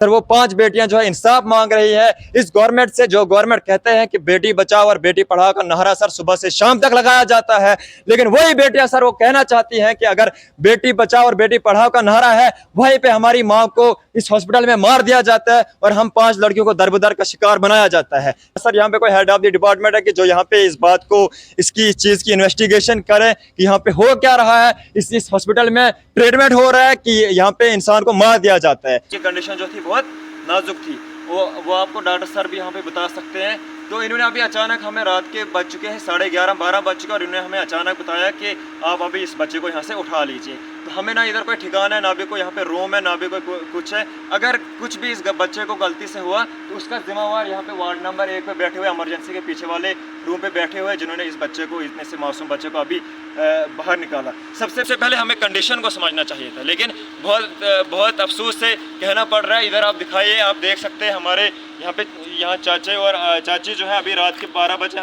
Sir वो 5 बेटियां जो है इंसाफ मांग रही है इस गवर्नमेंट से। जो गवर्नमेंट कहते हैं कि बेटी बचाओ और बेटी पढ़ाओ का नारा सर सुबह से शाम तक लगाया जाता है, लेकिन वही बेटियां सर वो कहना चाहती हैं कि अगर बेटी बचाओ और बेटी पढ़ाओ का नारा है, वहीं पे हमारी माँ को इस हॉस्पिटल में मार दिया जाता है और हम 5 लड़कियों को दर-बदर का शिकार बनाया जाता है। सर यहाँ पे कोई हेड ऑफ द डिपार्टमेंट है कि जो यहाँ पे इस बात को इसकी चीज की इन्वेस्टिगेशन करे कि यहाँ पे हो क्या रहा है, इस हॉस्पिटल में ट्रीटमेंट हो रहा है कि यहाँ पे इंसान को मार दिया जाता है। कंडीशन जो थी बहुत नाजुक थी, वो आपको डॉक्टर सर भी यहाँ पे बता सकते हैं। तो इन्होंने अभी अचानक हमें रात के बज चुके हैं 11:30-12 बज चुके और इन्होंने हमें अचानक बताया कि आप अभी इस बच्चे को यहाँ से उठा लीजिए। तो हमें ना इधर कोई ठिकाना है, ना भी कोई यहाँ पे रूम है, ना भी कोई कुछ है। अगर कुछ भी इस बच्चे को गलती से हुआ तो उसका जिम्मेवार यहाँ पे वार्ड नंबर 1 पे बैठे हुए इमरजेंसी के पीछे वाले रूम पे बैठे हुए जिन्होंने इस बच्चे को, इतने से मासूम बच्चे को अभी बाहर निकाला। सबसे पहले हमें कंडीशन को समझना चाहिए था, लेकिन बहुत अफसोस से कहना पड़ रहा है। इधर आप दिखाइए, आप देख सकते हैं हमारे यहाँ चाचे और चाची जो है अभी रात के 12 बजे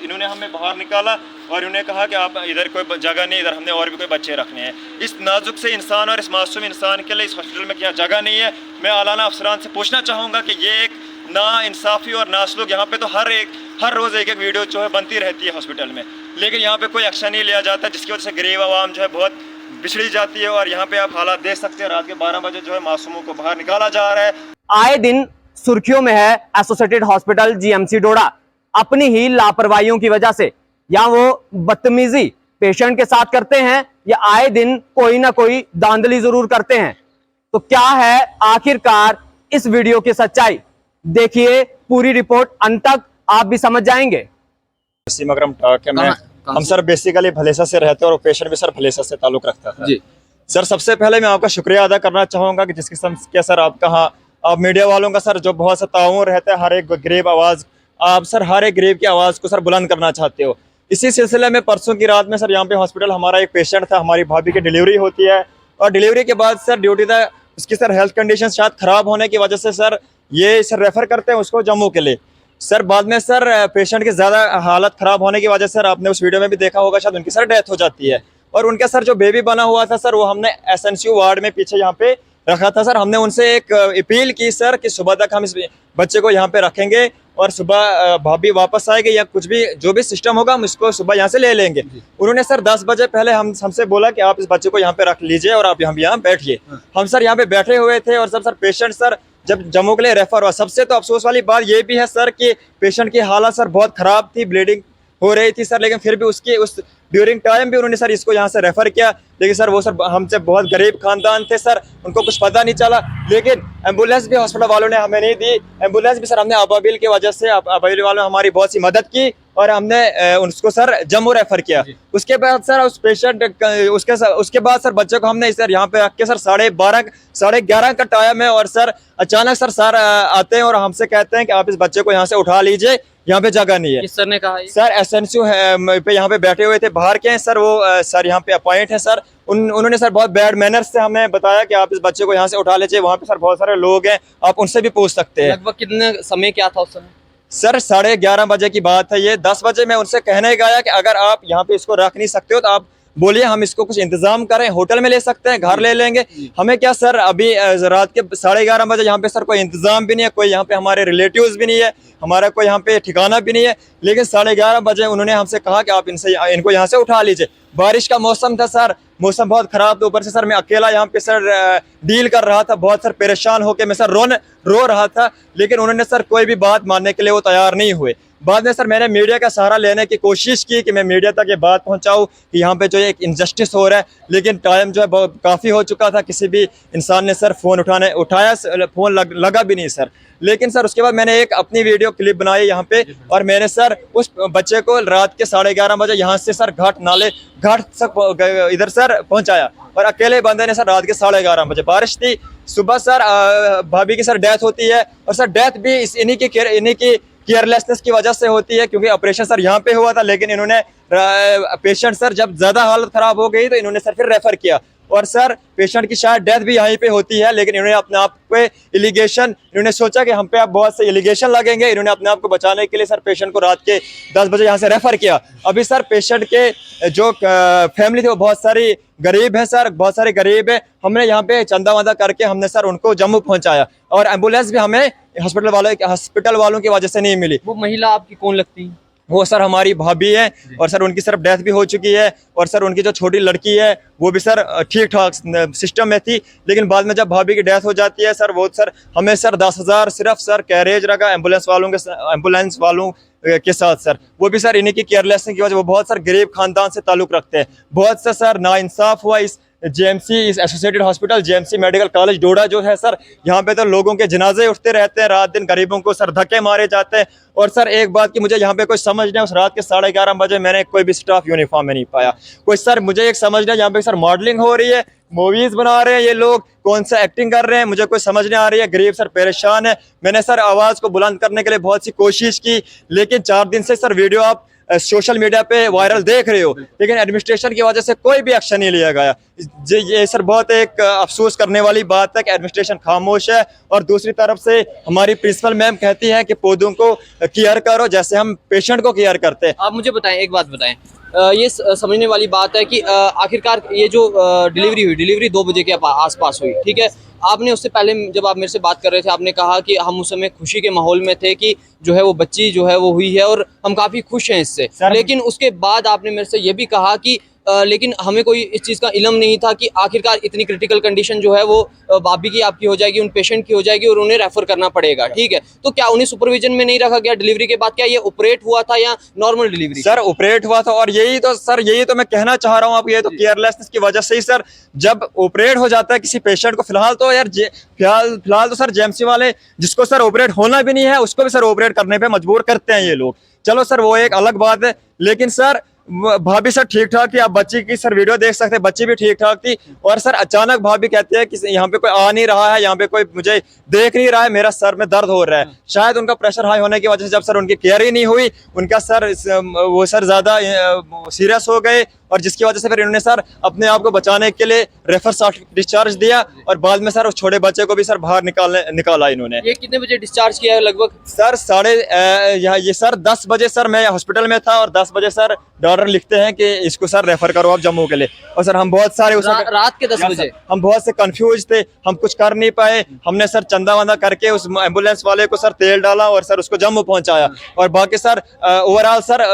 इन्होंने हमें बाहर निकाला और इन्होंने कहा कि आप इधर कोई जगह नहीं, इधर हमने और भी कोई बच्चे रखने हैं। इस नाजुक से इंसान और इस मासूम इंसान के लिए इस हॉस्पिटल में क्या जगह नहीं है? मैं आलाना अफसरान से पूछना चाहूँगा कि ये एक ना इंसाफ़ी और नासलूक, यहाँ पे तो हर रोज़ एक वीडियो जो है बनती रहती है हॉस्पिटल में, लेकिन यहाँ पे कोई एक्शन नहीं लिया जाता, जिसकी वजह से गरीब आवाम जो है बहुत बिछड़ी जाती है। और यहाँ पे आप हालात देख सकते हैं, रात के 12 बजे जो है मासूमों को बाहर निकाला जा रहा है। आए दिन सुर्खियों में है एसोसिएटेड हॉस्पिटल जीएमसी डोडा। अपनी ही लापरवाहियों की वजह से या वो बदतमीजी पेशेंट के साथ करते हैं या आए दिन कोई ना कोई धांधली जरूर करते हैं। तो क्या है आखिरकार इस वीडियो की सच्चाई? देखिए पूरी रिपोर्ट अंत तक, आप भी समझ जाएंगे। मकरम टाक है, मैं हम सर बेसिकली भलेसा से रहते हैं और पेशेंट भी सर भलेसा से ताल्लुक रखता था जी। सर सबसे पहले मैं आपका शुक्रिया अदा करना चाहूँगा कि जिस किस्म के सर आपका आप मीडिया वालों का सर जो बहुत सा ताउन रहता है, हर एक गरीब आवाज़, आप सर हर एक गरीब की आवाज़ को सर बुलंद करना चाहते हो। इसी सिलसिले में परसों की रात में सर यहाँ पे हॉस्पिटल हमारा एक पेशेंट था, हमारी भाभी की डिलीवरी होती है और डिलीवरी के बाद सर ड्यूटी था, उसकी सर हेल्थ कंडीशन शायद ख़राब होने की वजह से सर ये सर रेफ़र करते हैं उसको जम्मू के लिए। सर बाद में सर पेशेंट की ज़्यादा हालत ख़राब होने की वजह से सर आपने उस वीडियो में भी देखा होगा शायद उनकी सर डेथ हो जाती है। और उनका सर जो बेबी बना हुआ था सर वो हमने एसएनसीयू वार्ड में पीछे यहाँ पे रखा था। सर हमने उनसे एक अपील की सर कि सुबह तक हम इस बच्चे को यहाँ पे रखेंगे और सुबह भाभी वापस आएगी या कुछ भी जो भी सिस्टम होगा हम इसको सुबह यहाँ से ले लेंगे। उन्होंने सर 10 बजे पहले हमसे बोला कि आप इस बच्चे को यहाँ पे रख लीजिए और आप यहाँ बैठिए। हम सर यहाँ पे बैठे हुए थे और सर पेशेंट सर जब जम्मू के लिए रेफर हुआ, सबसे तो अफसोस वाली बात ये भी है सर कि पेशेंट की हालत सर बहुत ख़राब थी, ब्लीडिंग हो रही थी सर, लेकिन फिर भी उस ड्यूरिंग टाइम भी उन्होंने सर इसको यहाँ से रेफ़र किया। लेकिन सर वो सर हमसे बहुत गरीब खानदान थे सर, उनको कुछ पता नहीं चला, लेकिन एम्बुलेंस भी हॉस्पिटल वालों ने हमें नहीं दी। एम्बुलेंस भी सर हमने अबाबिल की वजह से, अबाबिल वालों ने हमारी बहुत सी मदद की और हमने उसको सर जम्मू रेफ़र किया। उसके बाद सर उस पेशेंट उसके बाद सर बच्चे को हमने सर यहाँ पे रख के सर 11:30 का टाइम है और सर अचानक सर आते हैं और हमसे कहते हैं कि आप इस बच्चे को यहाँ से उठा लीजिए, यहाँ पे जगह नहीं है। किस सर ने कहा? सर एसएनसीयू पे यहाँ पे बैठे हुए थे, बाहर के हैं सर, वो सर यहाँ पे अपॉइंट है सर। उन्होंने सर बहुत बैड मैनर्स से हमें बताया कि आप इस बच्चे को यहाँ से उठा लीजिए। वहाँ पे सर बहुत सारे लोग हैं, आप उनसे भी पूछ सकते हैं। लगभग कितने समय क्या था उस समय? सर 11:30 बजे की बात है ये। 10 बजे मैं उनसे कहने गया कि अगर आप यहाँ पे इसको रख नहीं सकते हो तो आप बोलिए, हम इसको कुछ इंतजाम करें, होटल में ले सकते हैं, घर ले लेंगे। हमें क्या सर अभी रात के 11:30 बजे यहाँ पे सर कोई इंतजाम भी नहीं है, कोई यहाँ पे हमारे रिलेटिव्स भी नहीं है, हमारा कोई यहाँ पे ठिकाना भी नहीं है। लेकिन 11:30 बजे उन्होंने हमसे कहा कि आप इनको यहाँ से उठा लीजिए। बारिश का मौसम था सर, मौसम बहुत ख़राब था, ऊपर से सर मैं अकेला यहाँ पे सर डील कर रहा था, बहुत सर परेशान होकर मैं सर रो रहा था, लेकिन उन्होंने सर कोई भी बात मानने के लिए वो तैयार नहीं हुए। बाद में सर मैंने मीडिया का सहारा लेने की कोशिश की कि मैं मीडिया तक ये बात पहुंचाऊं कि यहाँ पे जो एक इनजस्टिस हो रहा है, लेकिन टाइम जो है काफ़ी हो चुका था, किसी भी इंसान ने सर फ़ोन उठाया फ़ोन लगा भी नहीं सर। लेकिन सर उसके बाद मैंने एक अपनी वीडियो क्लिप बनाई यहाँ पे और मैंने सर उस बच्चे को रात के 11:30 बजे यहाँ से सर घाट तक इधर सर पहुँचाया और अकेले बंदे ने सर रात के 11:30 बजे, बारिश थी, सुबह सर भाभी की सर डेथ होती है और सर डेथ भी इन्हीं की केयरलेसनेस की वजह से होती है, क्योंकि ऑपरेशन सर यहाँ पे हुआ था, लेकिन इन्होंने पेशेंट सर जब ज़्यादा हालत ख़राब हो गई तो इन्होंने सर फिर रेफ़र किया और सर पेशेंट की शायद डेथ भी यहीं पे होती है, लेकिन इन्होंने अपने आप पे इलिगेशन, इन्होंने सोचा कि हम पे अब बहुत से इलिगेशन लगेंगे, इन्होंने अपने आप को बचाने के लिए सर पेशेंट को रात के 10 बजे यहाँ से रेफर किया। अभी सर पेशेंट के जो फैमिली थी वो बहुत सारी गरीब है सर, बहुत सारे गरीब है। हमने यहाँ पे चंदा वंदा करके हमने सर उनको जम्मू पहुंचाया, और एम्बुलेंस भी हमें हॉस्पिटल वालों की वजह से नहीं मिली। वो महिला आपकी कौन लगती है? वो सर हमारी भाभी है, और सर उनकी सिर्फ डेथ भी हो चुकी है, और सर उनकी जो छोटी लड़की है वो भी सर ठीक ठाक सिस्टम में थी, लेकिन बाद में जब भाभी की डेथ हो जाती है सर, वो सर हमें सर 10,000 सिर्फ सर कैरेज रखा एम्बुलेंस वालों के साथ सर, वो भी सर इन्हीं की केयरलेसनेस की वजह। वो बहुत सर गरीब खानदान से ताल्लुक रखते हैं। बहुत सा सर नाइंसाफ हुआ इस जेएमसी, इस associated hospital JMC medical college Doda जो है सर, यहाँ पे तो लोगों के जनाजे उठते रहते हैं, रात दिन गरीबों को सर धक्के मारे जाते हैं। और सर एक बात की मुझे यहाँ पे कोई समझ नहीं, उस रात के 11:30 बजे मैंने कोई भी स्टाफ यूनिफॉर्म में नहीं पाया। कोई सर मुझे एक समझ नहीं, यहाँ पे सर मॉडलिंग हो रही है, मूवीज बना रहे हैं ये लोग, कौन सा एक्टिंग कर रहे हैं मुझे कोई समझ नहीं आ रही है। गरीब सर परेशान है। मैंने सर आवाज को बुलंद करने के लिए बहुत सी कोशिश की, लेकिन 4 दिन से सर वीडियो आप सोशल मीडिया पे वायरल देख रहे हो, लेकिन एडमिनिस्ट्रेशन की वजह से कोई भी एक्शन नहीं लिया गया। ये सर बहुत एक अफसोस करने वाली बात है कि एडमिनिस्ट्रेशन खामोश है। और दूसरी तरफ से हमारी प्रिंसिपल मैम कहती हैं कि पौधों को केयर करो जैसे हम पेशेंट को केयर करते हैं। आप मुझे बताएं, एक बात बताएं, ये समझने वाली बात है कि आखिरकार ये जो डिलीवरी 2 बजे के आसपास हुई, ठीक है। आपने उससे पहले जब आप मेरे से बात कर रहे थे, आपने कहा कि हम उस समय खुशी के माहौल में थे कि जो है वो बच्ची जो है वो हुई है और हम काफ़ी खुश हैं इससे। लेकिन उसके बाद आपने मेरे से ये भी कहा कि लेकिन हमें कोई इस चीज़ का इल्म नहीं था कि आखिरकार इतनी क्रिटिकल कंडीशन जो है वो भाभी की आपकी हो जाएगी, उन पेशेंट की हो जाएगी और उन्हें रेफर करना पड़ेगा, ठीक है। तो क्या उन्हें सुपरविजन में नहीं रखा गया डिलीवरी के बाद? क्या ये ऑपरेट हुआ था या नॉर्मल डिलीवरी? सर ऑपरेट हुआ था, और यही तो मैं कहना चाह रहा हूँ आप, ये तो केयरलेसनेस की वजह से ही सर, जब ऑपरेट हो जाता है किसी पेशेंट को, फिलहाल तो सर जेएमसी वाले जिसको सर ऑपरेट होना भी नहीं है उसको भी सर ऑपरेट करने पे मजबूर करते हैं ये लोग। चलो सर वो एक अलग बात है, लेकिन सर भाभी सर ठीक ठाक थी। आप बच्ची की सर वीडियो देख सकते हैं, बच्ची भी ठीक ठाक थी। और सर अचानक भाभी कहती है कि यहाँ पे कोई आ नहीं रहा है, यहाँ पे कोई मुझे देख नहीं रहा है, मेरा सर में दर्द हो रहा है। शायद उनका प्रेशर हाई होने की वजह से जब सर उनकी केयर ही नहीं हुई, उनका सर वो सर ज्यादा सीरियस हो गए, और जिसकी वजह से फिर इन्होंने सर अपने आप को बचाने के लिए रेफर डिस्चार्ज दिया, और बाद में सर उस छोटे बच्चे को भी सर बाहर निकाला इन्होंने। ये कितने बजे डिस्चार्ज किया है लगभग? सर ये सर 10 बजे सर मैं हॉस्पिटल में था, और 10 बजे सर डॉक्टर लिखते हैं कि इसको सर रेफर करो आप जम्मू के लिए। और सर हम बहुत सारे रात के 10 बजे हम बहुत से कंफ्यूज थे, हम कुछ कर नहीं पाए। हमने सर चंदा वंदा करके उस एम्बुलेंस वाले को सर तेल डाला और सर उसको जम्मू पहुंचाया। और बाकी सर ओवरऑल सर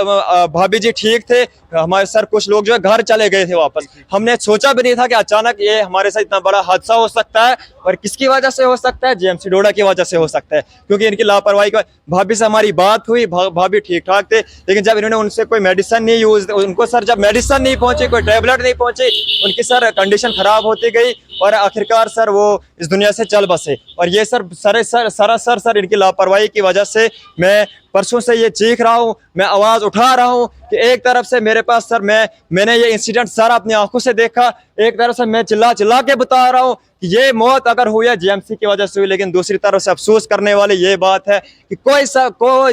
भाभी जी ठीक थे। हमारे सर कुछ लोग जो है घर चले गए थे वापस। हमने सोचा भी नहीं था कि अचानक ये हमारे साथ इतना बड़ा हादसा हो सकता है, और किसकी वजह से हो सकता है, जेएमसी डोडा की वजह से हो सकता है, क्योंकि इनकी लापरवाही का। भाभी से हमारी बात हुई, भाभी ठीक ठाक थे, लेकिन जब इन्होंने उनसे कोई मेडिसिन नहीं यूज, उनको सर जब मेडिसिन नहीं पहुंची, कोई टैबलेट नहीं पहुंची, उनकी सर कंडीशन खराब होती गई, और आखिरकार सर वो इस दुनिया से चल बसे। और ये सर इनकी लापरवाही की वजह से मैं परसों से ये चीख रहा हूँ, मैं आवाज उठा रहा हूँ कि एक तरफ से मेरे पास सर मैंने ये इंसिडेंट सारा अपनी आंखों से देखा, एक तरफ से मैं चिल्ला के बता रहा हूँ कि ये मौत अगर हुई है जेएमसी की वजह से हुई, लेकिन दूसरी तरफ से अफसोस करने वाली ये बात है कि कोई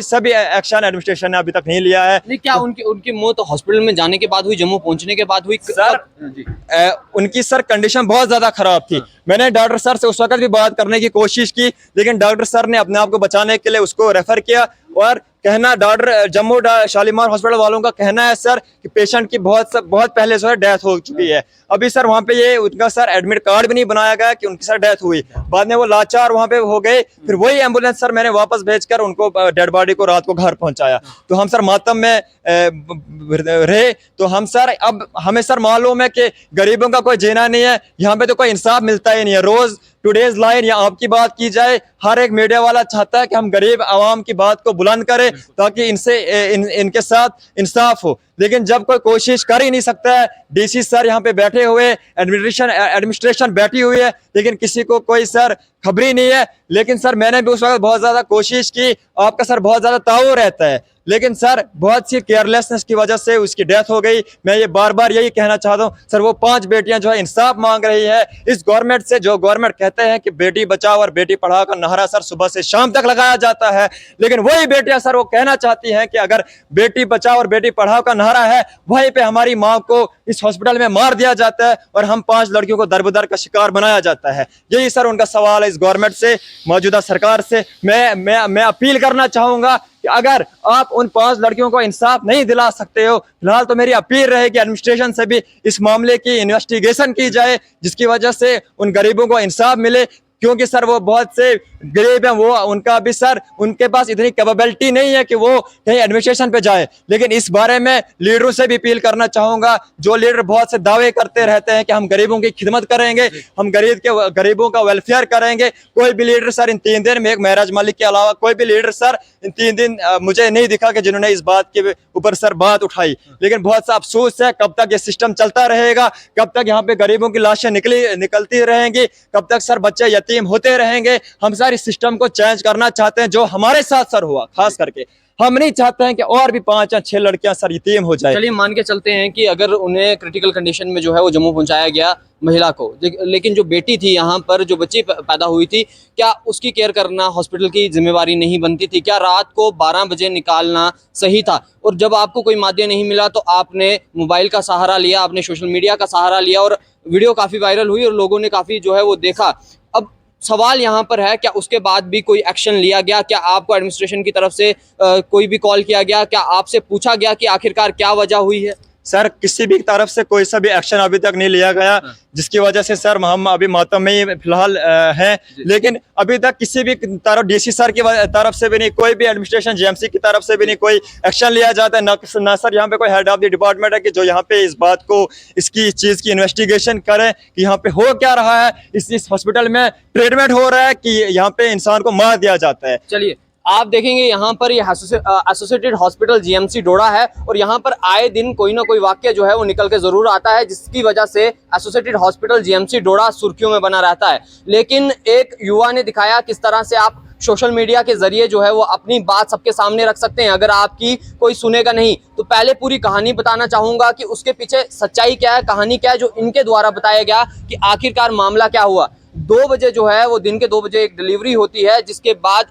सभी एक्शन एडमिनिस्ट्रेशन ने अभी तक नहीं लिया है। नहीं, क्या उनकी मौत हॉस्पिटल में जाने के बाद हुई, जम्मू पहुंचने के बाद हुई? सर उनकी सर कंडीशन बहुत ज्यादा खराब थी। मैंने डॉक्टर सर से उस वक्त भी बात करने की कोशिश की, लेकिन डॉक्टर सर ने अपने आप को बचाने के लिए उसको रेफर किया। और कहना डॉक्टर जम्मू शालीमार हॉस्पिटल वालों का कहना है सर कि पेशेंट की बहुत पहले जो है डेथ हो चुकी है। अभी सर वहाँ पे ये उनका सर एडमिट कार्ड भी नहीं बनाया गया कि उनकी सर डेथ हुई। बाद में वो लाचार वहाँ पे हो गए, फिर वही एम्बुलेंस सर मैंने वापस भेजकर उनको डेड बॉडी को रात को घर पहुंचाया। तो हम सर मातम में रहे। तो हम सर अब हमें सर मालूम है कि गरीबों का कोई जीना नहीं है, यहाँ पे तो कोई इंसाफ मिलता ही नहीं है। रोज टुडेज लाइन या आपकी बात की जाए, हर एक मीडिया वाला चाहता है कि हम गरीब आवाम की बात को बुलंद करें ताकि इनके साथ इंसाफ हो, लेकिन जब कोई कोशिश कर ही नहीं सकता है। डीसी सर यहाँ पे बैठे हुए, एडमिनिस्ट्रेशन बैठी हुई है, लेकिन किसी को कोई सर खबरी नहीं है। लेकिन सर मैंने भी उस वक्त बहुत ज्यादा कोशिश की, आपका सर बहुत ज्यादा ताऊ रहता है, लेकिन सर बहुत सी केयरलेसनेस की वजह से उसकी डेथ हो गई। मैं ये बार बार यही कहना चाहता हूँ सर, वो 5 बेटियां जो है इंसाफ मांग रही है इस गवर्नमेंट से। जो गवर्नमेंट कहते हैं कि बेटी बचाओ और बेटी पढ़ाओ का नारा सर सुबह से शाम तक लगाया जाता है, लेकिन वही बेटियां सर वो कहना चाहती हैं कि अगर बेटी बचाओ और बेटी पढ़ाओ का नारा नहरा है, वहीं पे हमारी माँ को इस हॉस्पिटल में मार दिया जाता है और हम 5 लड़कियों को दरबदर का शिकार बनाया जाता है। यही सर उनका सवाल है इस गवर्नमेंट से, मौजूदा सरकार से। मैं अपील करना चाहूंगा कि अगर आप उन 5 लड़कियों को इंसाफ नहीं दिला सकते हो, फिलहाल तो मेरी अपील रहेगी एडमिनिस्ट्रेशन से भी इस मामले की इन्वेस्टिगेशन की जाए, जिसकी वजह से उन गरीबों को इंसाफ मिले। क्योंकि सर वो बहुत से गरीब हैं, वो उनका भी सर उनके पास इतनी कैपेबिलिटी नहीं है कि वो कहीं एडमिनिस्ट्रेशन पे जाए। लेकिन इस बारे में लीडरों से भी अपील करना चाहूंगा, जो लीडर बहुत से दावे करते रहते हैं कि हम गरीबों की खिदमत करेंगे, हम गरीबों का वेलफेयर करेंगे। कोई भी लीडर सर इन 3 दिन में, एक महराज मलिक के अलावा कोई भी लीडर सर इन 3 दिन मुझे नहीं दिखा कि जिन्होंने इस बात के ऊपर सर बात उठाई। लेकिन बहुत सा अफसोस है, कब तक ये सिस्टम चलता रहेगा, कब तक यहाँ पे गरीबों की लाशें निकलती रहेंगी, कब तक सर बच्चे यतीम होते रहेंगे। हम सर इस सिस्टम को चेंज करना चाहते हैं, जो हमारे साथ सर हुआ। खास करके हम नहीं चाहते हैं कि और भी 5 या 6 लड़कियां सर यतीम हो जाए। चलिए मान के चलते हैं कि अगर उन्हें क्रिटिकल कंडीशन में जो है वो जम्मू पहुंचाया गया महिला को, लेकिन जो बेटी थी यहाँ पर, जो बच्ची पैदा हुई थी, क्या उसकी केयर करना हॉस्पिटल की जिम्मेवारी नहीं बनती थी? क्या रात को 12 बजे निकालना सही था? और जब आपको कोई माध्यम नहीं मिला तो आपने मोबाइल का सहारा लिया, आपने सोशल मीडिया का सहारा लिया और वीडियो काफ़ी वायरल हुई और लोगों ने काफ़ी जो है वो देखा। अब सवाल यहाँ पर है, क्या उसके बाद भी कोई एक्शन लिया गया? क्या आपको एडमिनिस्ट्रेशन की तरफ से कोई भी कॉल किया गया? क्या आपसे पूछा गया कि आखिरकार क्या वजह हुई है? सर किसी भी तरफ से कोई सा भी एक्शन अभी तक नहीं लिया गया, जिसकी वजह से सर हम अभी मातम में ही फिलहाल हैं। लेकिन अभी तक किसी भी तरफ, डीसी सर की तरफ से भी नहीं, कोई भी एडमिनिस्ट्रेशन जीएमसी की तरफ से भी नहीं कोई एक्शन लिया जाता है। ना सर यहाँ पे कोई हेड ऑफ द डिपार्टमेंट है कि जो यहाँ पे इस बात को, इसकी चीज़ की इन्वेस्टिगेशन करें कि यहाँ पे हो क्या रहा है, इस हॉस्पिटल में ट्रीटमेंट हो रहा है कि यहाँ पे इंसान को मार दिया जाता है। चलिए आप देखेंगे यहाँ पर ये एसोसिएटेड हॉस्पिटल जीएमसी डोडा है और यहाँ पर आए दिन कोई ना कोई वाक्य जो है वो निकल के जरूर आता है, जिसकी वजह से एसोसिएटेड हॉस्पिटल जीएमसी डोडा सुर्खियों में बना रहता है। लेकिन एक युवा ने दिखाया किस तरह से आप सोशल मीडिया के जरिए जो है वो अपनी बात सबके सामने रख सकते हैं। अगर आपकी कोई सुनेगा नहीं तो पहले पूरी कहानी बताना चाहूंगा कि उसके पीछे सच्चाई क्या है, कहानी क्या है, जो इनके द्वारा बताया गया कि आखिरकार मामला क्या हुआ। 2 बजे जो है वो, दिन के 2 बजे एक डिलीवरी होती है, जिसके बाद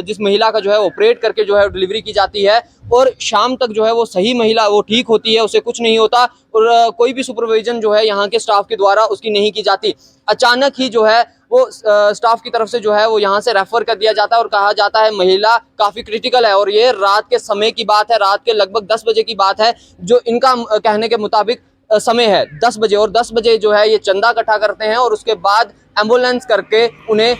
जिस महिला का जो है ऑपरेट करके जो है डिलीवरी की जाती है और शाम तक जो है वो सही महिला वो ठीक होती है, उसे कुछ नहीं होता और कोई भी सुपरविजन जो है यहाँ के स्टाफ के द्वारा उसकी नहीं की जाती। अचानक ही जो है वो स्टाफ की तरफ से जो है वो यहाँ से रेफर कर दिया जाता है और कहा जाता है महिला काफ़ी क्रिटिकल है। और ये रात के समय की बात है, रात के लगभग 10 बजे की बात है, जो इनका कहने के मुताबिक समय है 10 बजे। और 10 बजे जो है ये चंदा इकट्ठा करते हैं और उसके बाद एम्बुलेंस करके उन्हें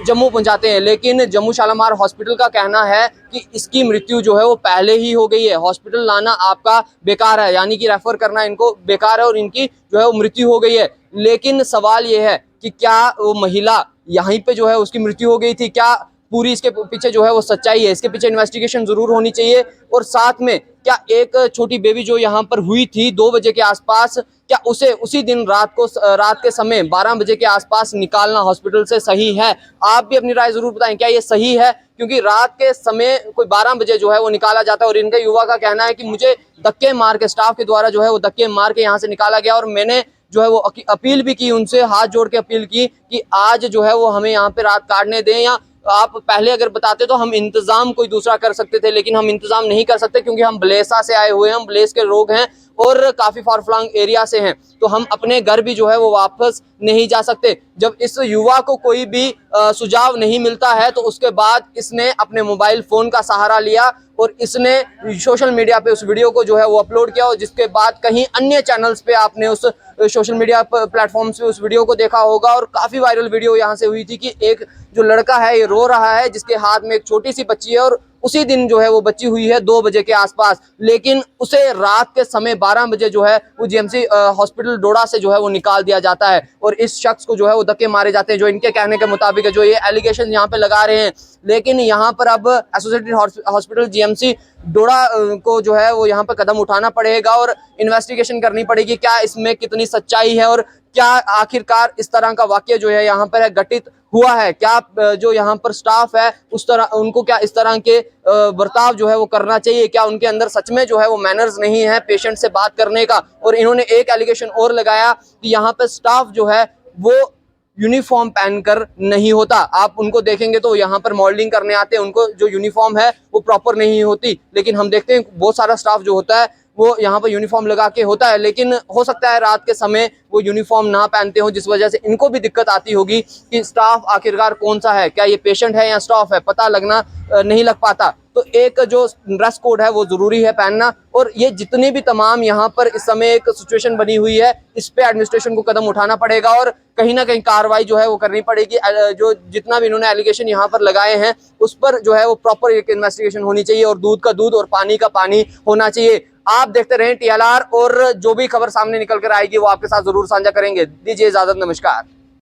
जम्मू पहुंचाते हैं। लेकिन जम्मू शालामार हॉस्पिटल का कहना है कि इसकी मृत्यु जो है वो पहले ही हो गई है, हॉस्पिटल लाना आपका बेकार है, यानी कि रेफर करना इनको बेकार है और इनकी जो है वो मृत्यु हो गई है। लेकिन सवाल ये है कि क्या वो महिला यहीं पे जो है उसकी मृत्यु हो गई थी? क्या पूरी इसके पीछे जो है वो सच्चाई है? इसके पीछे इन्वेस्टिगेशन जरूर होनी चाहिए। और साथ में क्या एक छोटी बेबी जो यहाँ पर हुई थी 2 बजे के आसपास, क्या उसे उसी दिन रात के समय 12 बजे के आसपास निकालना हॉस्पिटल से सही है? आप भी अपनी राय जरूर बताएं, क्या ये सही है? क्योंकि रात के समय कोई 12 बजे जो है वो निकाला जाता है और इनके युवा का कहना है कि मुझे धक्के मार के, स्टाफ के द्वारा जो है वो धक्के मार के यहाँ से निकाला गया और मैंने जो है वो अपील भी की उनसे, हाथ जोड़ के अपील की कि आज जो है वो हमें यहाँ पे रात काटने दें, या आप पहले अगर बताते तो हम इंतजाम कोई दूसरा कर सकते थे। लेकिन हम इंतजाम नहीं कर सकते क्योंकि हम बलेसा से आए हुए हैं, हम बलेस के लोग हैं और काफ़ी फार फ्लंग एरिया से हैं, तो हम अपने घर भी जो है वो वापस नहीं जा सकते। जब इस युवा को कोई भी सुझाव नहीं मिलता है तो उसके बाद इसने अपने मोबाइल फ़ोन का सहारा लिया और इसने सोशल मीडिया पे उस वीडियो को जो है वो अपलोड किया और जिसके बाद कहीं अन्य चैनल्स पे आपने उस सोशल मीडिया प्लेटफॉर्म्स पे उस वीडियो को देखा होगा और काफ़ी वायरल वीडियो यहाँ से हुई थी कि एक जो लड़का है ये रो रहा है, जिसके हाथ में एक छोटी सी बच्ची है और उसी दिन जो है वो बच्ची हुई है 2 बजे के आसपास। लेकिन उसे रात के समय 12 बजे जो है वो जीएमसी हॉस्पिटल डोडा से जो है वो निकाल दिया जाता है और इस शख्स को जो है वो धक्के मारे जाते हैं, जो इनके कहने के मुताबिक है, जो ये एलिगेशन यहाँ पे लगा रहे हैं। लेकिन यहाँ पर अब एसोसिएटेड हॉस्पिटल जीएमसी डोडा को जो है वो यहाँ पर कदम उठाना पड़ेगा और इन्वेस्टिगेशन करनी पड़ेगी, क्या इसमें कितनी सच्चाई है और क्या आखिरकार इस तरह का वाक्य जो है यहाँ पर घटित हुआ है। क्या जो यहाँ पर स्टाफ है उस तरह उनको क्या इस तरह के बर्ताव जो है वो करना चाहिए? क्या उनके अंदर सच में जो है वो मैनर्स नहीं है पेशेंट से बात करने का? और इन्होंने एक एलिगेशन और लगाया कि यहाँ पे स्टाफ जो है वो यूनिफॉर्म पहनकर नहीं होता। आप उनको देखेंगे तो यहाँ पर मॉडलिंग करने आते हैं, उनको जो यूनिफॉर्म है वो प्रॉपर नहीं होती। लेकिन हम देखते हैं बहुत सारा स्टाफ जो होता है वो यहाँ पर यूनिफॉर्म लगा के होता है, लेकिन हो सकता है रात के समय वो यूनिफॉर्म ना पहनते हो, जिस वजह से इनको भी दिक्कत आती होगी कि स्टाफ आखिरकार कौन सा है, क्या ये पेशेंट है या स्टाफ है, पता लगना नहीं लग पाता। तो एक जो ड्रेस कोड है वो जरूरी है पहनना। और ये जितने भी तमाम यहाँ पर इस समय एक सिचुएशन बनी हुई है, इस पे एडमिनिस्ट्रेशन को कदम उठाना पड़ेगा और कहीं ना कहीं कार्रवाई जो है वो करनी पड़ेगी। जो जितना भी इन्होंने एलिगेशन यहाँ पर लगाए हैं उस पर जो है वो प्रॉपर एक इन्वेस्टिगेशन होनी चाहिए और दूध का दूध और पानी का पानी होना चाहिए। आप देखते रहें TLR, और जो भी खबर सामने निकल कर आएगी वो आपके साथ जरूर साझा करेंगे। दीजिए इजाजत, नमस्कार।